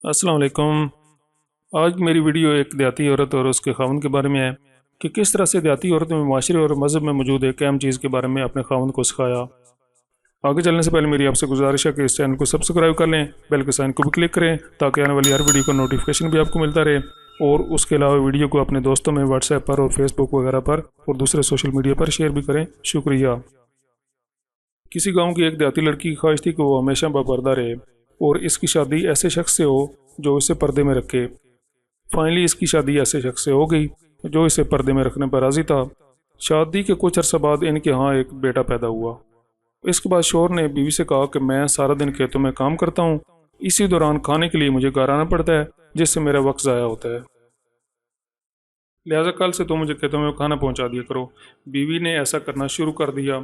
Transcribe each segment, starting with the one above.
السلام علیکم۔ آج میری ویڈیو ایک دیہاتی عورت اور اس کے خاوند کے بارے میں ہے کہ کس طرح سے دیہاتی عورتوں میں معاشرے اور مذہب میں موجود ایک اہم چیز کے بارے میں اپنے خاوند کو سکھایا۔ آگے چلنے سے پہلے میری آپ سے گزارش ہے کہ اس چینل کو سبسکرائب کر لیں، بیل کے سائن کو بھی کلک کریں تاکہ آنے والی ہر ویڈیو کا نوٹیفیکیشن بھی آپ کو ملتا رہے، اور اس کے علاوہ ویڈیو کو اپنے دوستوں میں واٹس ایپ پر اور فیس بک وغیرہ پر اور دوسرے سوشل میڈیا پر شیئر بھی کریں۔ شکریہ۔ کسی گاؤں کی ایک دیہاتی لڑکی کی خواہش تھی کہ وہ ہمیشہ باپردہ رہے اور اس کی شادی ایسے شخص سے ہو جو اسے پردے میں رکھے۔ فائنلی اس کی شادی ایسے شخص سے ہو گئی جو اسے پردے میں رکھنے پر راضی تھا۔ شادی کے کچھ عرصہ بعد ان کے ہاں ایک بیٹا پیدا ہوا۔ اس کے بعد شوہر نے بیوی سے کہا کہ میں سارا دن کھیتوں میں کام کرتا ہوں، اسی دوران کھانے کے لیے مجھے گھر آنا پڑتا ہے جس سے میرا وقت ضائع ہوتا ہے، لہٰذا کل سے تم مجھے کھیتوں میں کھانا پہنچا دیا کرو۔ بیوی نے ایسا کرنا شروع کر دیا۔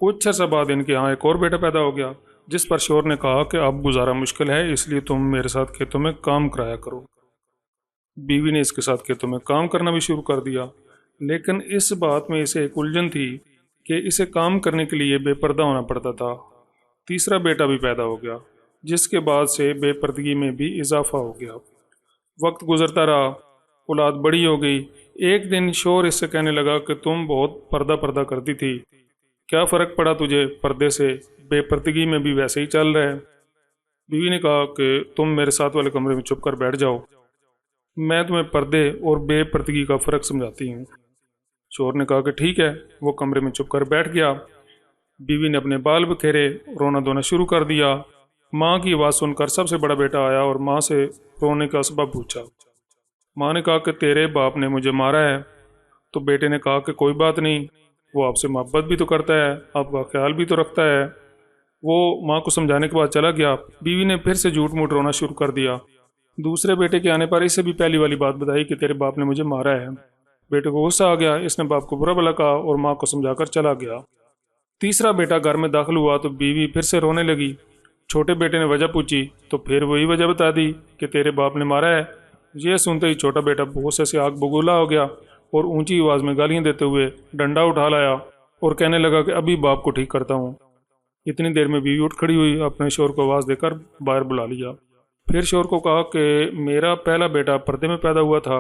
کچھ عرصہ بعد ان کے ہاں ایک اور بیٹا پیدا ہو گیا، جس پر شوہر نے کہا کہ اب گزارا مشکل ہے، اس لیے تم میرے ساتھ کھیتوں میں کام کرایا کرو۔ بیوی نے اس کے ساتھ کھیتوں میں کام کرنا بھی شروع کر دیا، لیکن اس بات میں اسے ایک الجھن تھی کہ اسے کام کرنے کے لیے بے پردہ ہونا پڑتا تھا۔ تیسرا بیٹا بھی پیدا ہو گیا، جس کے بعد سے بے پردگی میں بھی اضافہ ہو گیا۔ وقت گزرتا رہا، اولاد بڑی ہو گئی۔ ایک دن شوہر اس سے کہنے لگا کہ تم بہت پردہ کرتی تھی، کیا فرق پڑا تجھے پردے سے؟ بے پردگی میں بھی ویسے ہی چل رہا ہے۔ بیوی نے کہا کہ تم میرے ساتھ والے کمرے میں چھپ کر بیٹھ جاؤ، میں تمہیں پردے اور بے پردگی کا فرق سمجھاتی ہوں۔ شوہر نے کہا کہ ٹھیک ہے۔ وہ کمرے میں چھپ کر بیٹھ گیا۔ بیوی نے اپنے بال بکھیرے، رونا دھونا شروع کر دیا۔ ماں کی آواز سن کر سب سے بڑا بیٹا آیا اور ماں سے رونے کا سبب پوچھا۔ ماں نے کہا کہ تیرے باپ نے مجھے مارا ہے۔ تو بیٹے نے کہا کہ کوئی بات نہیں، وہ آپ سے محبت بھی تو کرتا ہے، آپ کا خیال بھی تو رکھتا ہے۔ وہ ماں کو سمجھانے کے بعد چلا گیا۔ بیوی نے پھر سے جھوٹ موٹ رونا شروع کر دیا۔ دوسرے بیٹے کے آنے پر اسے بھی پہلی والی بات بتائی کہ تیرے باپ نے مجھے مارا ہے۔ بیٹے کو غصہ آ گیا، اس نے باپ کو برا بھلا کہا اور ماں کو سمجھا کر چلا گیا۔ تیسرا بیٹا گھر میں داخل ہوا تو بیوی پھر سے رونے لگی۔ چھوٹے بیٹے نے وجہ پوچھی تو پھر وہی وجہ بتا دی کہ تیرے باپ نے مارا ہے۔ یہ سنتے ہی چھوٹا بیٹا غصے سے آگ بگولا ہو گیا اور اونچی آواز میں گالیاں دیتے ہوئے ڈنڈا اٹھا لایا اور کہنے لگا کہ ابھی باپ کو ٹھیک کرتا ہوں۔ اتنی دیر میں بیوی اٹھ کھڑی ہوئی، اپنے شوہر کو آواز دے کر باہر بلا لیا۔ پھر شوہر کو کہا کہ میرا پہلا بیٹا پردے میں پیدا ہوا تھا،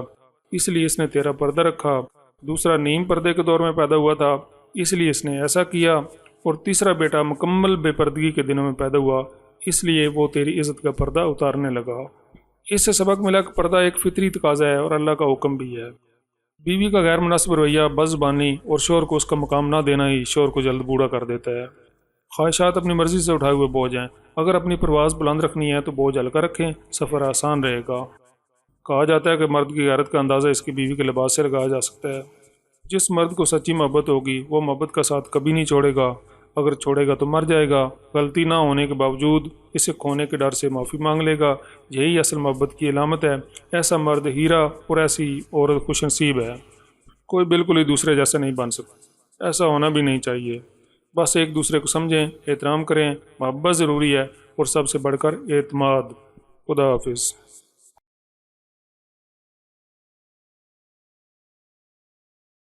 اس لیے اس نے تیرا پردہ رکھا۔ دوسرا نیم پردے کے دور میں پیدا ہوا تھا، اس لیے اس نے ایسا کیا، اور تیسرا بیٹا مکمل بے پردگی کے دنوں میں پیدا ہوا، اس لیے وہ تیری عزت کا پردہ اتارنے لگا۔ اس سے سبق ملا کہ پردہ ایک فطری تقاضا ہے اور اللہ کا حکم بھی ہے۔ بیوی کا غیر مناسب رویہ، بد زبانی اور شوہر کو اس کا مقام نہ دینا ہی شوہر کو جلد بوڑھا کر دیتا ہے۔ خواہشات اپنی مرضی سے اٹھائے ہوئے بوجھ ہیں، اگر اپنی پرواز بلند رکھنی ہے تو بوجھ ہلکا رکھیں، سفر آسان رہے گا۔ کہا جاتا ہے کہ مرد کی غیرت کا اندازہ اس کی بیوی کے لباس سے لگایا جا سکتا ہے۔ جس مرد کو سچی محبت ہوگی وہ محبت کا ساتھ کبھی نہیں چھوڑے گا، اگر چھوڑے گا تو مر جائے گا۔ غلطی نہ ہونے کے باوجود اسے کھونے کے ڈر سے معافی مانگ لے گا، یہی اصل محبت کی علامت ہے۔ ایسا مرد ہیرا اور ایسی عورت خوش نصیب ہے۔ کوئی بالکل ہی دوسرے جیسا نہیں بن سکتا، ایسا ہونا بھی نہیں چاہیے۔ بس ایک دوسرے کو سمجھیں، احترام کریں، محبت ضروری ہے، اور سب سے بڑھ کر اعتماد۔ خدا حافظ۔